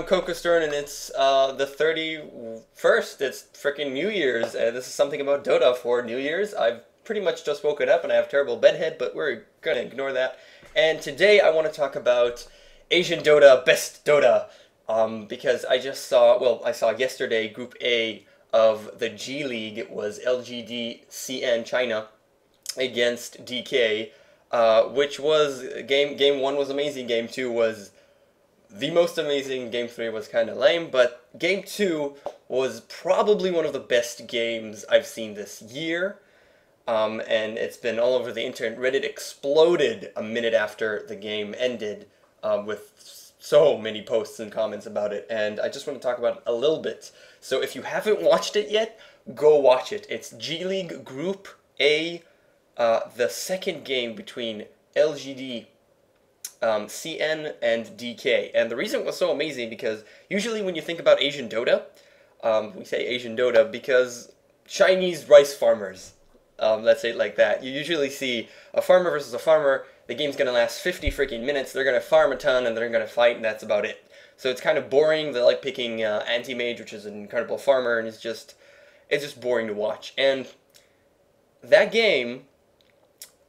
I'm KOKOStern, and it's the 31st. It's freaking New Year's, and this is something about Dota for New Year's. I've pretty much just woken up and I have terrible bedhead, but we're gonna ignore that. And today I want to talk about Asian Dota, best Dota, because I just saw, well, I saw yesterday Group A of the G League. It was LGD China against DK, which was game one was amazing, game two was the most amazing, game 3 was kind of lame, but game 2 was probably one of the best games I've seen this year, and it's been all over the internet. Reddit exploded a minute after the game ended with so many posts and comments about it, and I just want to talk about it a little bit. So if you haven't watched it yet, go watch it. It's G League Group A, the second game between LGD CN and DK. And the reason it was so amazing because usually when you think about Asian Dota, we say Asian Dota because Chinese rice farmers, let's say it like that. You usually see a farmer versus a farmer, the game's going to last 50 freaking minutes, they're going to farm a ton and they're going to fight and that's about it. So it's kind of boring. They like picking Anti-Mage, which is an incredible farmer, and it's just boring to watch. And that game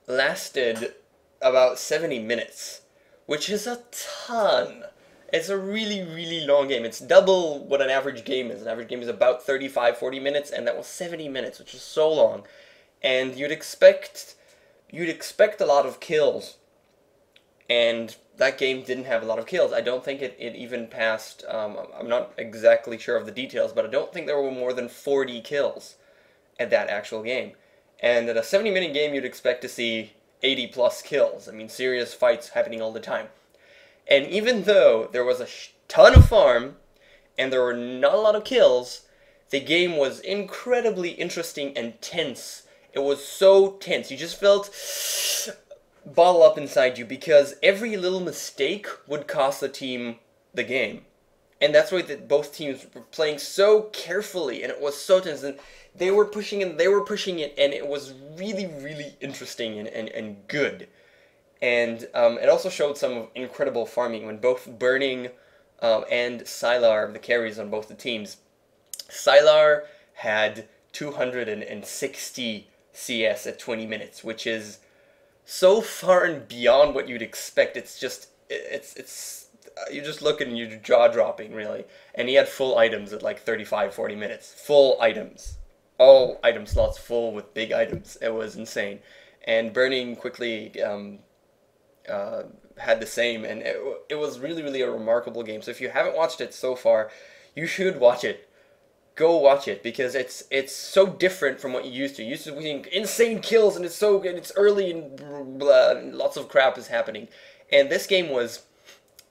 lasted about 70 minutes. Which is a ton. It's a really, really long game. It's double what an average game is. An average game is about 35, 40 minutes, and that was 70 minutes, which is so long. And you'd expect a lot of kills. And that game didn't have a lot of kills. I don't think it even passed, I'm not exactly sure of the details, but I don't think there were more than 40 kills at that actual game. And at a 70-minute game, you'd expect to see 80 plus kills. I mean, serious fights happening all the time. And even though there was a ton of farm and there were not a lot of kills, the game was incredibly interesting and tense. It was so tense. You just felt bottle up inside you because every little mistake would cost the team the game. And that's why both teams were playing so carefully, and it was so tense. And they were pushing it, and it was really, really interesting and good. And it also showed some incredible farming when both Burning and Sylar, the carries on both the teams. Sylar had 260 CS at 20 minutes, which is so far and beyond what you'd expect. It's just, you just look and you're jaw-dropping, really. And he had full items at like 35, 40 minutes. Full items. All item slots full with big items. It was insane. And Burning quickly had the same, and it was really, really a remarkable game. So if you haven't watched it so far, you should watch it. Go watch it, because it's so different from what you used to. You used to seeing insane kills, and it's so good, it's early, and blah, and lots of crap is happening. And this game was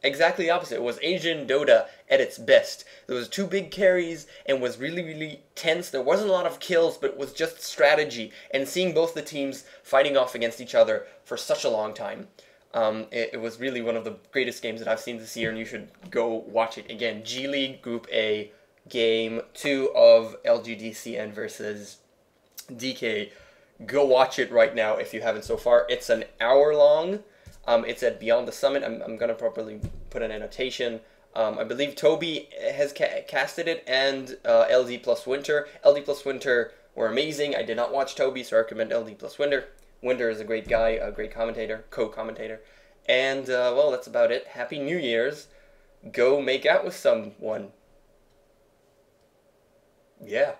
exactly the opposite. It was Asian Dota at its best. There was two big carries and was really, really tense. There wasn't a lot of kills, but it was just strategy. And seeing both the teams fighting off against each other for such a long time. It was really one of the greatest games that I've seen this year, and you should go watch it. Again, G League Group A, Game 2 of LGDCN versus DK. Go watch it right now if you haven't so far. It's an hour long. It's at Beyond the Summit. I'm going to properly put an annotation. I believe Toby has casted it, and LD plus Winter. LD plus Winter were amazing. I did not watch Toby, so I recommend LD plus Winter. Winter is a great guy, a great commentator, co-commentator. And, well, that's about it. Happy New Year's. Go make out with someone. Yeah.